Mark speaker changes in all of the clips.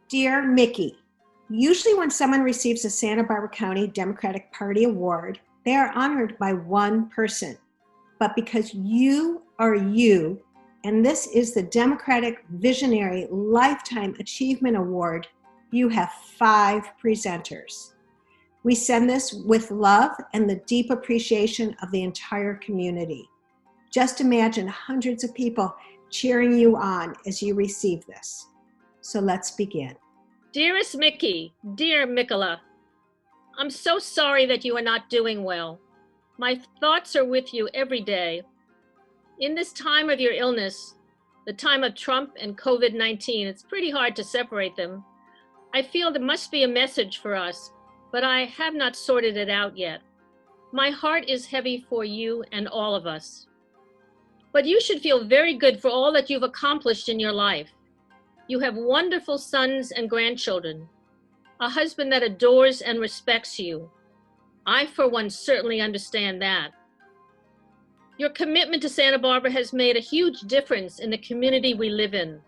Speaker 1: Dear Mickey, usually when someone receives a Santa Barbara County Democratic Party award, they are honored by one person. But because you are you, and this is the Democratic Visionary Lifetime Achievement Award, you have 5 presenters. We send this with love and the deep appreciation of the entire community. Just imagine hundreds of people cheering you on as you receive this. So let's begin.
Speaker 2: Dearest Mickey, dear Mikola, I'm so sorry that you are not doing well. My thoughts are with you every day. In this time of your illness, the time of Trump and COVID-19, it's pretty hard to separate them. I feel there must be a message for us, but I have not sorted it out yet. My heart is heavy for you and all of us. But you should feel very good for all that you've accomplished in your life. You have wonderful sons and grandchildren, a husband that adores and respects you. I, for one, certainly understand that. Your commitment to Santa Barbara has made a huge difference in the community we live in.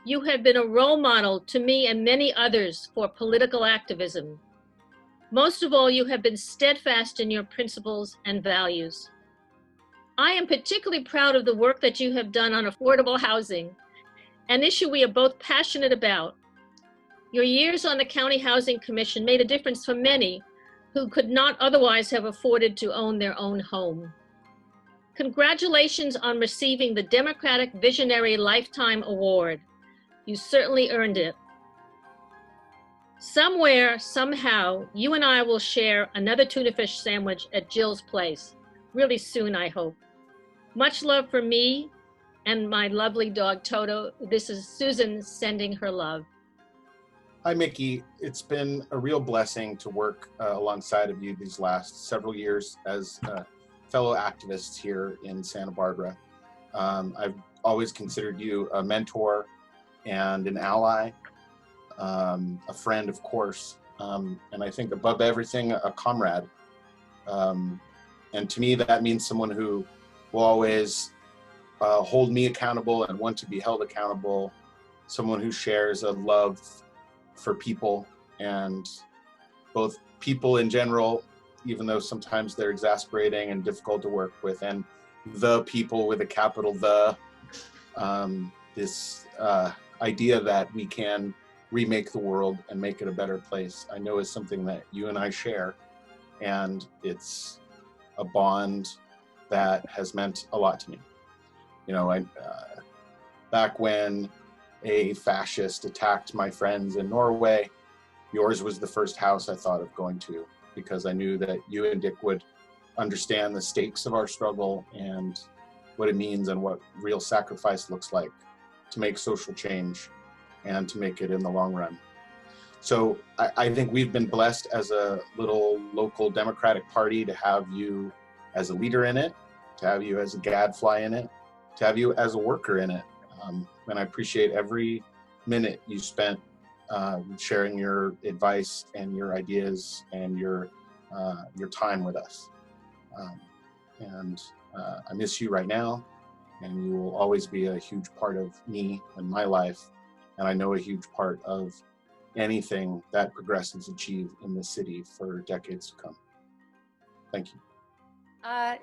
Speaker 2: You have been a role model to me and many others for political activism. Most of all, you have been steadfast in your principles and values. I am particularly proud of the work that you have done on affordable housing, an issue we are both passionate about. Your years on the County Housing Commission made a difference for many who could not otherwise have afforded to own their own home. Congratulations on receiving the Democratic Visionary Lifetime Award. You certainly earned it. Somewhere, somehow, you and I will share another tuna fish sandwich at Jill's place. Really soon, I hope. Much love for me and my lovely dog, Toto. This is Susan sending her love.
Speaker 3: Hi, Mickey. It's been a real blessing to work alongside of you these last several years as fellow activists here in Santa Barbara. I've always considered you a mentor and an ally, a friend, of course, and I think above everything, a comrade. And to me, that means someone who will always hold me accountable and want to be held accountable, someone who shares a love for people, and both people in general, even though sometimes they're exasperating and difficult to work with, and the people with a capital The, this idea that we can remake the world and make it a better place, I know is something that you and I share, and it's a bond that has meant a lot to me. You know, back when a fascist attacked my friends in Norway, yours was the first house I thought of going to, because I knew that you and Dick would understand the stakes of our struggle and what it means and what real sacrifice looks like to make social change and to make it in the long run. So I think we've been blessed as a little local Democratic Party to have you as a leader in it, to have you as a gadfly in it, to have you as a worker in it. And I appreciate every minute you spent sharing your advice and your ideas and your time with us. I miss you right now, and you will always be a huge part of me and my life, and I know a huge part of anything that progressives achieve in this city for decades to come. Thank you.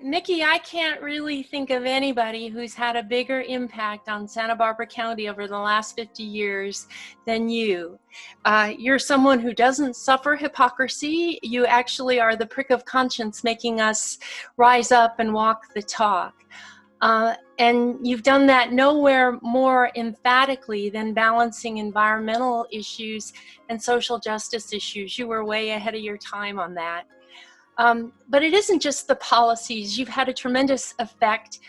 Speaker 4: Mickey, I can't really think of anybody who's had a bigger impact on Santa Barbara County over the last 50 years than you. You're someone who doesn't suffer hypocrisy. You actually are the prick of conscience making us rise up and walk the talk. And you've done that nowhere more emphatically than balancing environmental issues and social justice issues. You were way ahead of your time on that. But it isn't just the policies. You've had a tremendous effect.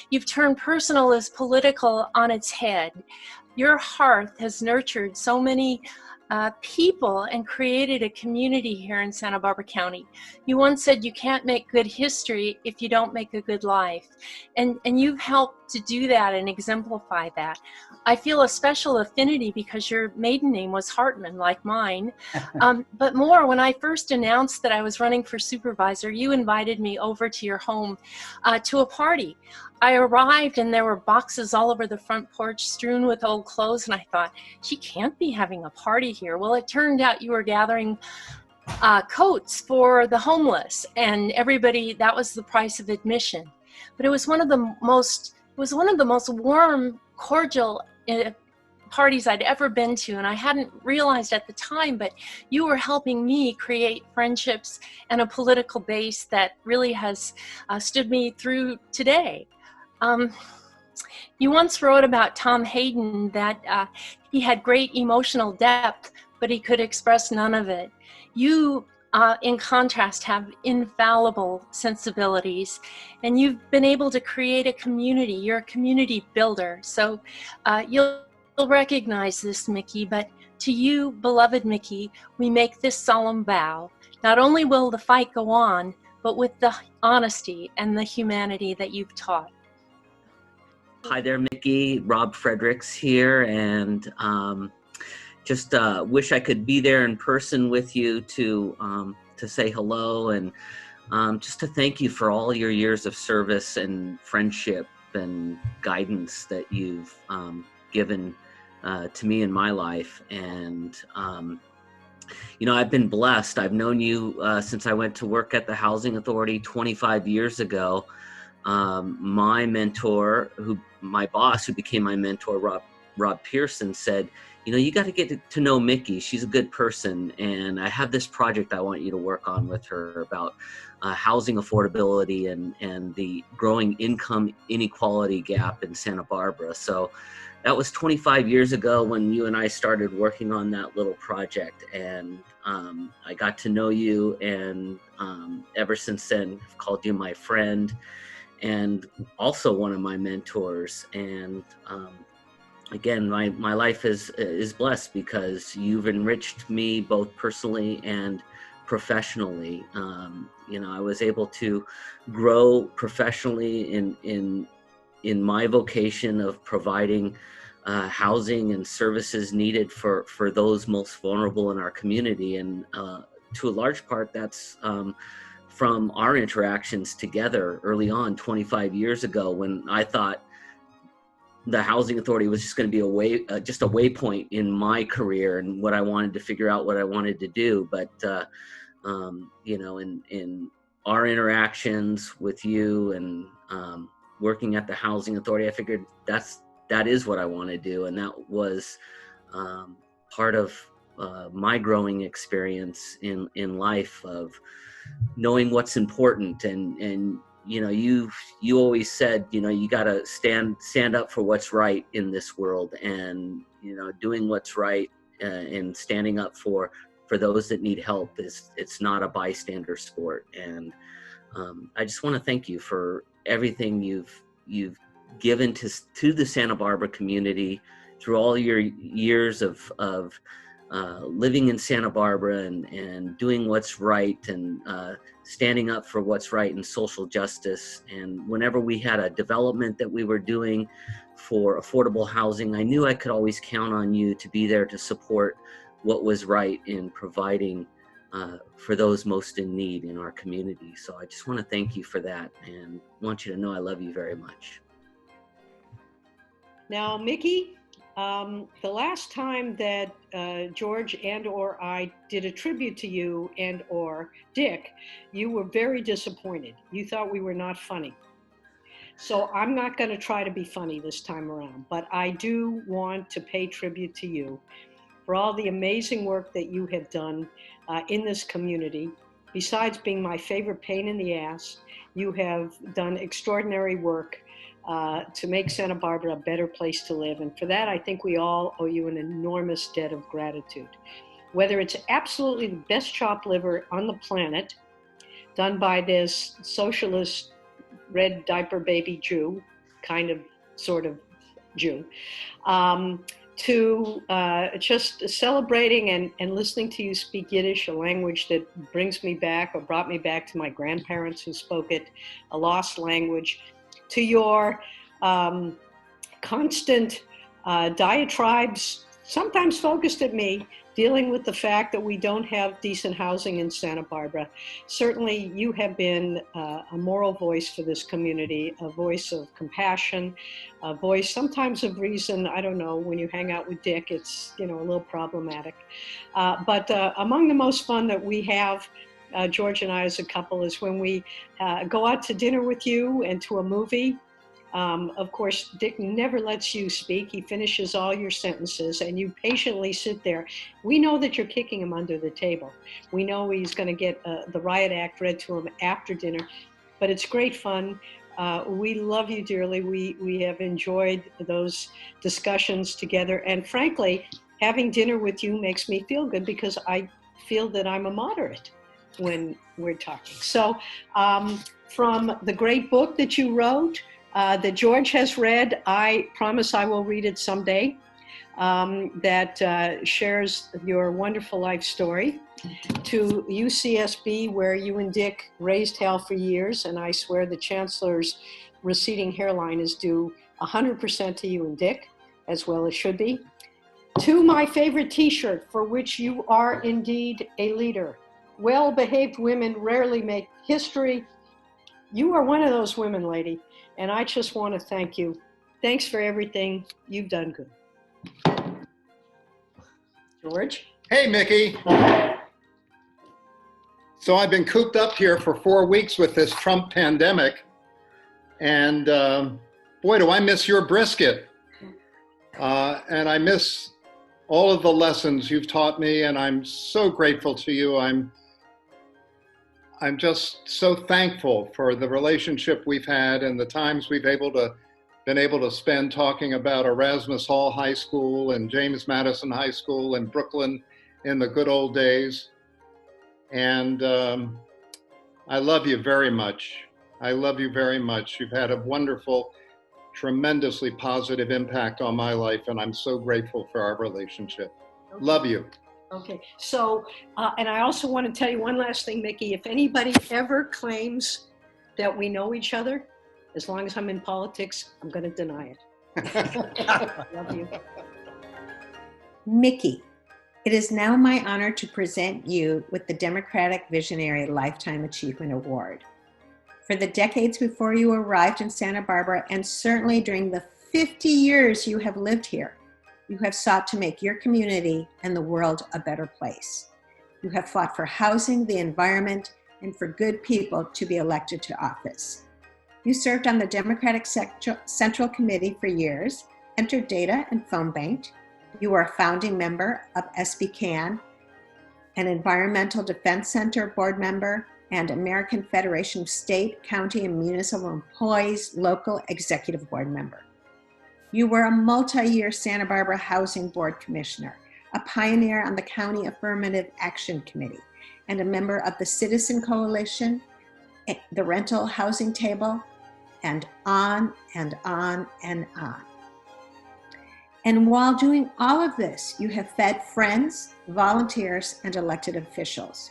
Speaker 4: You've turned personal as political on its head. Your hearth has nurtured so many people and created a community here in Santa Barbara County. You once said you can't make good history if you don't make a good life. And you've helped to do that and exemplify that. I feel a special affinity because your maiden name was Hartman, like mine. But more, when I first announced that I was running for supervisor, you invited me over to your home to a party. I arrived and there were boxes all over the front porch strewn with old clothes, and I thought, she can't be having a party here. Well, it turned out you were gathering coats for the homeless, and everybody, that was the price of admission. But it was one of the most warm, cordial parties I'd ever been to, and I hadn't realized at the time, but you were helping me create friendships and a political base that really has stood me through today. You once wrote about Tom Hayden that he had great emotional depth, but he could express none of it. You, in contrast, have infallible sensibilities, and you've been able to create a community. You're a community builder. So you'll recognize this, Mickey, but to you, beloved Mickey, we make this solemn vow. Not only will the fight go on, but with the honesty and the humanity that you've taught.
Speaker 5: Hi there, Mickey. Rob Fredericks here, and just wish I could be there in person with you to say hello and just to thank you for all your years of service and friendship and guidance that you've given to me in my life. And you know, I've been blessed. I've known you since I went to work at the Housing Authority 25 years ago. My mentor, my boss, who became my mentor, Rob Pearson, said, you know, you got to get to know Mickey. She's a good person, and I have this project I want you to work on with her about housing affordability and the growing income inequality gap in Santa Barbara. So that was 25 years ago when you and I started working on that little project, and I got to know you, and ever since then, I've called you my friend and also one of my mentors. And again, my life is blessed because you've enriched me both personally and professionally. You know, I was able to grow professionally in my vocation of providing housing and services needed for those most vulnerable in our community. And to a large part, that's from our interactions together early on 25 years ago, when I thought the Housing Authority was just going to be just a waypoint in my career and what I wanted to figure out what I wanted to do. But, you know, in our interactions with you and working at the Housing Authority, I figured that is what I want to do. And that was part of my growing experience in life of knowing what's important. And you know, you always said, you know, you got to stand up for what's right in this world, and, you know, doing what's right and standing up for those that need help it's not a bystander sport. And I just want to thank you for everything you've given to the Santa Barbara community through all your years of living in Santa Barbara and doing what's right and standing up for what's right in social justice. And whenever we had a development that we were doing for affordable housing, I knew I could always count on you to be there to support what was right in providing for those most in need in our community. So I just want to thank you for that and want you to know I love you very much.
Speaker 6: Now, Mickey, the last time that George and or I did a tribute to you and or Dick, you were very disappointed. You thought we were not funny. So I'm not going to try to be funny this time around, but I do want to pay tribute to you for all the amazing work that you have done in this community. Besides being my favorite pain in the ass, you have done extraordinary work to make Santa Barbara a better place to live. And for that, I think we all owe you an enormous debt of gratitude. Whether it's absolutely the best chopped liver on the planet, done by this socialist red diaper baby Jew, kind of, sort of Jew, to just celebrating and listening to you speak Yiddish, a language that brings me back or brought me back to my grandparents who spoke it, a lost language, to your constant diatribes, sometimes focused at me, dealing with the fact that we don't have decent housing in Santa Barbara. Certainly you have been a moral voice for this community, a voice of compassion, a voice sometimes of reason. I don't know, when you hang out with Dick, it's, you know, a little problematic. But among the most fun that we have, George and I as a couple, is when we go out to dinner with you and to a movie. Of course, Dick never lets you speak. He finishes all your sentences and you patiently sit there. We know that you're kicking him under the table. We know he's going to get the riot act read to him after dinner, but it's great fun. We love you dearly. We have enjoyed those discussions together. And frankly, having dinner with you makes me feel good because I feel that I'm a moderate when we're talking. So from the great book that you wrote, that George has read, I promise I will read it someday, that shares your wonderful life story, to UCSB, where you and Dick raised hell for years, and I swear the Chancellor's receding hairline is due 100% to you and Dick, as well as should be, to my favorite t-shirt, for which you are indeed a leader. Well-behaved women rarely make history. You are one of those women, lady. And I just want to thank you. Thanks for everything. You've done good. George?
Speaker 7: Hey, Mickey. So I've been cooped up here for 4 weeks with this Trump pandemic. And boy, do I miss your brisket. And I miss all of the lessons you've taught me. And I'm so grateful to you. I'm just so thankful for the relationship we've had and the times we've been able to spend talking about Erasmus Hall High School and James Madison High School in Brooklyn in the good old days. And I love you very much. I love you very much. You've had a wonderful, tremendously positive impact on my life, and I'm so grateful for our relationship.
Speaker 6: Okay.
Speaker 7: Love you.
Speaker 6: Okay, so, and I also want to tell you one last thing, Mickey. If anybody ever claims that we know each other, as long as I'm in politics, I'm going to deny it. Love you.
Speaker 1: Mickey, it is now my honor to present you with the Democratic Visionary Lifetime Achievement Award. For the decades before you arrived in Santa Barbara, and certainly during the 50 years you have lived here, you have sought to make your community and the world a better place. You have fought for housing, the environment, and for good people to be elected to office. You served on the Democratic Central Committee for years, entered data and phone banked. You were a founding member of SBCAN, an Environmental Defense Center board member, and American Federation of State, County, and Municipal Employees local executive board member. You were a multi-year Santa Barbara Housing Board Commissioner, a pioneer on the County Affirmative Action Committee, and a member of the Citizen Coalition, the Rental Housing Table, and on and on and on. And while doing all of this, you have fed friends, volunteers, and elected officials.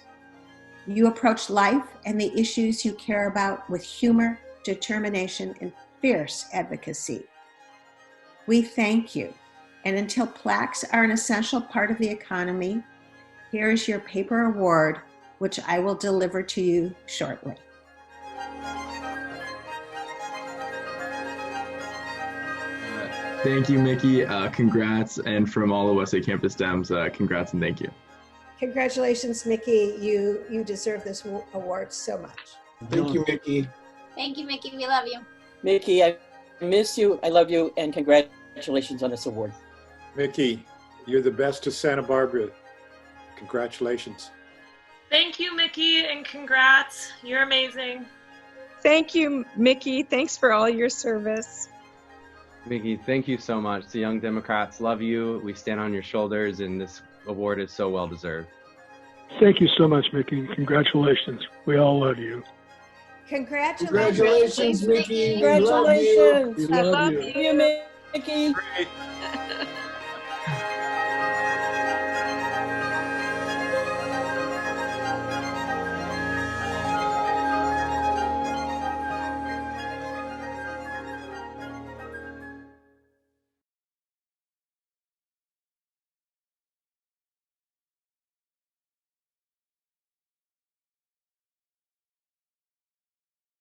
Speaker 1: You approach life and the issues you care about with humor, determination, and fierce advocacy. We thank you. And until plaques are an essential part of the economy, here is your paper award, which I will deliver to you shortly.
Speaker 8: Thank you, Mickey. Congrats. And from all of us at Campus Dems, congrats and thank you.
Speaker 1: Congratulations, Mickey. You deserve this award so much.
Speaker 3: Thank you, Mickey.
Speaker 9: Thank you, Mickey. We love you.
Speaker 10: Mickey, I miss you. I love you. And congratulations on this award.
Speaker 11: Mickey, you're the best of Santa Barbara. Congratulations.
Speaker 12: Thank you, Mickey, and congrats. You're amazing.
Speaker 13: Thank you, Mickey. Thanks for all your service.
Speaker 14: Mickey, thank you so much. The Young Democrats love you. We stand on your shoulders, and this award is so well deserved.
Speaker 15: Thank you so much, Mickey. Congratulations. We all love you.
Speaker 1: Congratulations,
Speaker 3: Mickey.
Speaker 10: Congratulations.
Speaker 15: We love you.
Speaker 10: I love you, Mickey.
Speaker 11: Great.